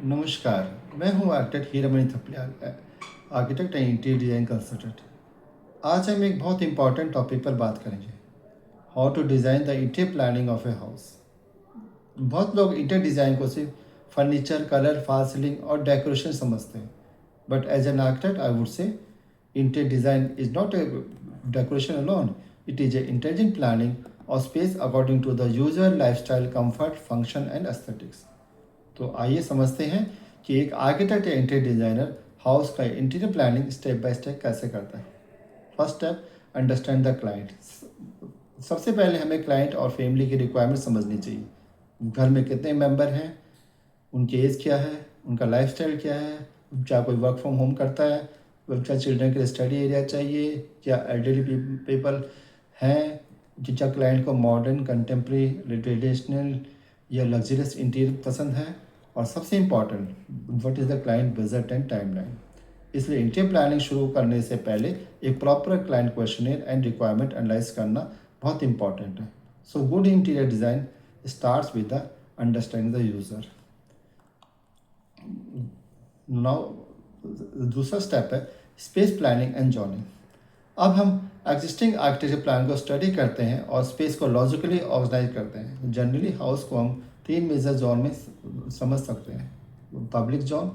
नमस्कार, मैं हूँ architect Hiramani Thapliyal, architect and interior design consultant. आज हम एक बहुत इंपॉर्टेंट टॉपिक पर बात करेंगे, how to design the interior planning of a house. बहुत लोग इंटीरियर डिज़ाइन को सिर्फ फर्नीचर, कलर, फॉल सीलिंग और डेकोरेशन समझते हैं, but as an architect I would say interior design is not a decoration alone, it is a intelligent planning of space according to the user lifestyle, comfort, function and aesthetics. तो आइए समझते हैं कि एक architect या interior designer house का interior planning step by step कैसे करता है। First step, understand the client. सबसे पहले हमें क्लाइंट और फैमिली की रिक्वायरमेंट समझनी चाहिए। घर में कितने मेंबर हैं, उनकी एज क्या है, उनका लाइफस्टाइल क्या है, क्या कोई वर्क फ्रॉम होम करता है, क्या चिल्ड्रन के लिए स्टडी एरिया चाहिए, क्या एल्डरली पीपल हैं, क्या क्लाइंट को मॉडर्न, कंटेम्प्रेरी, ट्रेडिशनल या लग्जरियस इंटीरियर पसंद है, और सबसे important, what is the client budget and timeline. इसलिए इंटीरियर प्लानिंग शुरू करने से पहले एक proper client questionnaire and requirement analyse करना बहुत इंपॉर्टेंट है। So good interior design starts with the understanding the user. Now दूसरा स्टेप है स्पेस प्लानिंग एंड जोनिंग। अब हम एग्जिस्टिंग आर्किटेक्चर प्लान को स्टडी करते हैं और स्पेस को लॉजिकली ऑर्गेनाइज करते हैं। जनरली हाउस को हम तीन मेजर जोन में समझ सकते हैं। पब्लिक जोन,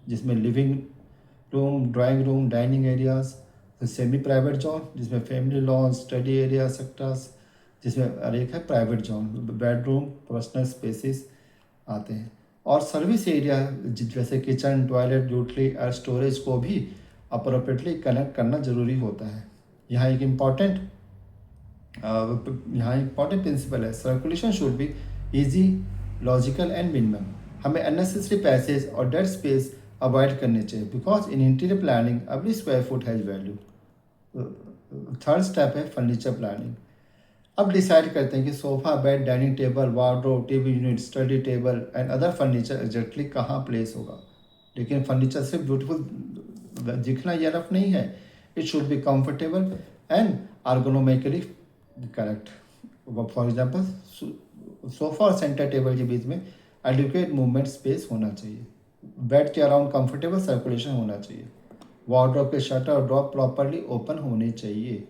जिसमें living room, drawing room, dining areas. Semi private zone, जिसमें family lawn, study area, sectors, जिसमें और एक है private zone, bedroom, personal spaces आते हैं। और सर्विस एरिया, जैसे किचन, टॉयलेट, यूटिलिटी और स्टोरेज को भी अप्रोप्रिएटली कनेक्ट करना जरूरी होता है। यहाँ एक इम्पॉर्टेंट प्रिंसिपल है, circulation should be easy, logical and minimum. हमें अननेसेसरी पैसेज और डेड स्पेस अवॉइड करने चाहिए, because in interior planning every square foot has value. Third step है फर्नीचर प्लानिंग। अब डिसाइड करते हैं कि sofa, bed, dining table, wardrobe, TV unit, study table and other furniture exactly कहाँ place होगा। लेकिन फर्नीचर सिर्फ ब्यूटीफुल दिखना ये इनफ नहीं है, it should be comfortable and आर्गोनोमिकली correct. For example, sofa और सेंटर टेबल के बीच में एडिक्वेट मूवमेंट स्पेस होना चाहिए। बेड के अराउंड कंफर्टेबल सर्कुलेशन होना चाहिए। वार्डरोब के शटर और ड्रॉप प्रॉपरली ओपन होने चाहिए।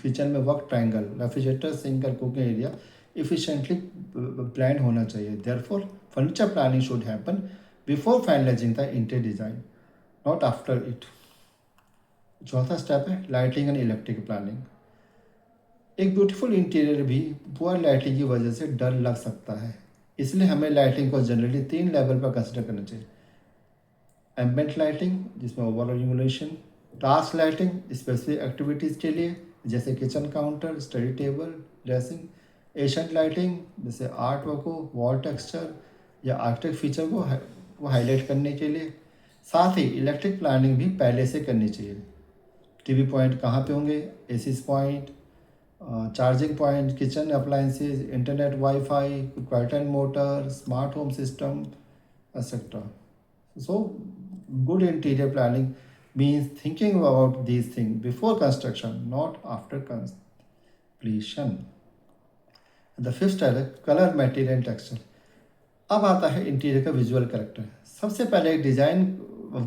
किचन में वर्क ट्रायंगल, रेफ्रिजरेटर, सिंक और कुकिंग एरिया इफिशिएंटली प्लान होना चाहिए। Therefore furniture planning should happen before finalising the interior design, not after it. चौथा स्टेप है लाइटिंग एंड इलेक्ट्रिक प्लानिंग। एक ब्यूटीफुल इंटीरियर भी पुअर लाइटिंग की वजह से डर लग सकता है, इसलिए हमें लाइटिंग को जनरली 3 लेवल पर कंसिडर करना चाहिए। एम्बिएंट लाइटिंग, जिसमें overall illumination. Task lighting, specific activities के लिए, जैसे kitchen counter, study table, dressing. Ancient lighting, जैसे आर्ट वर्क को, वॉल टेक्सचर या आर्किटेक्ट फीचर को हाईलाइट करने के लिए। साथ ही इलेक्ट्रिक प्लानिंग भी पहले से करनी चाहिए। टीवी पॉइंट कहाँ पे होंगे, AC point, charging point, kitchen appliances, internet, wifi, curtain motor, smart home system, etcetera. So, good interior planning means thinking about these things before construction, not after completion. The fifth step है colour, material and texture. अब आता है interior का visual character. सबसे पहले एक design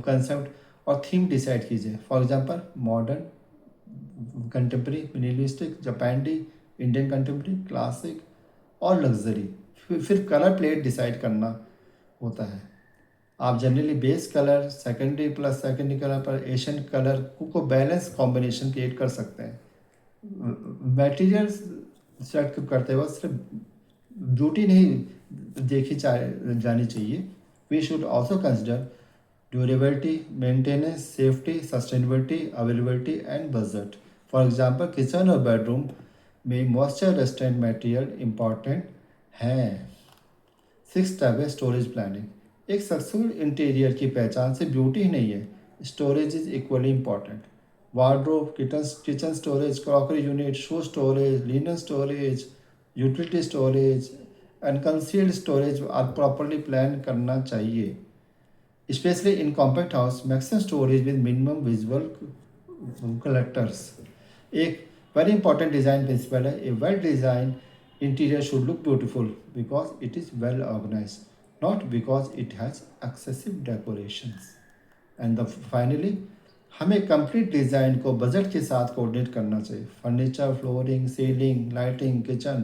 concept और theme decide कीजिए। For example, modern, contemporary, minimalistic, जापानी, इंडियन कंटेम्प्रेरी, क्लासिक और लग्जरी। फिर कलर प्लेट डिसाइड करना होता है। आप generally base colour, secondary plus secondary colour पर एशियन कलर को बैलेंस कॉम्बिनेशन क्रिएट कर सकते हैं। मटेरियल सेलेक्ट करते वक्त सिर्फ ब्यूटी नहीं देखी जानी चाहिए, we should also consider durability, maintenance, safety, sustainability, availability and budget. For example, kitchen और बेडरूम में मॉइस्चर रेजिस्टेंट मटेरियल इम्पॉर्टेंट हैं। सिक्स स्टेप है स्टोरेज प्लानिंग। एक सक्सेसफुल इंटीरियर की पहचान से ब्यूटी ही नहीं है, storage is equally important. Wardrobe, kitchen storage, crockery unit, shoe storage, linen storage, utility storage and concealed storage are properly plan करना चाहिए। Specially in compact house, maximum storage with minimum visual collectors. एक very important design principle है, a well design interior should look beautiful because it is well organised, not because it has excessive decorations. And the finally हमें complete design को budget के साथ coordinate करना चाहिए. Furniture, flooring, ceiling, lighting, kitchen,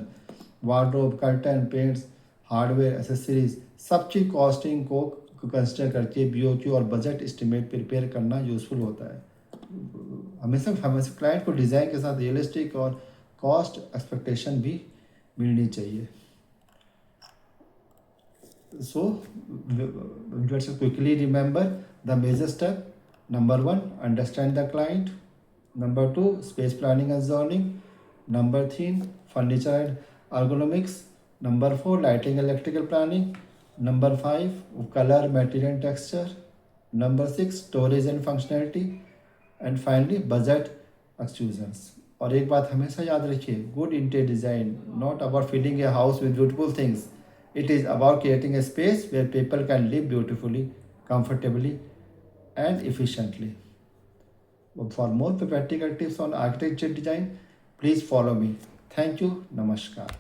wardrobe, curtain, paints, hardware, accessories, सब चीज़ costing को consider करके BOQ और बजट एस्टिमेट प्रिपेयर करना यूज़फुल होता है. हमेशा हमेशा क्लाइंट को डिज़ाइन के साथ रियलिस्टिक और कॉस्ट एक्सपेक्टेशन भी मिलनी चाहिए. So let's quickly remember the major step. Number 1, understand the client. Number 2, space planning and zoning. Number 3, furniture and ergonomics. Number 4, lighting, electrical planning. Number 5, color, material and texture. Number 6, storage and functionality. And finally, budget exclusions. और एक बात हमेशा याद रखिए, good interior design not about filling a house with beautiful things. It is about creating a space where people can live beautifully, comfortably, and efficiently. For more practical tips on architecture design, please follow me. Thank you. Namaskar.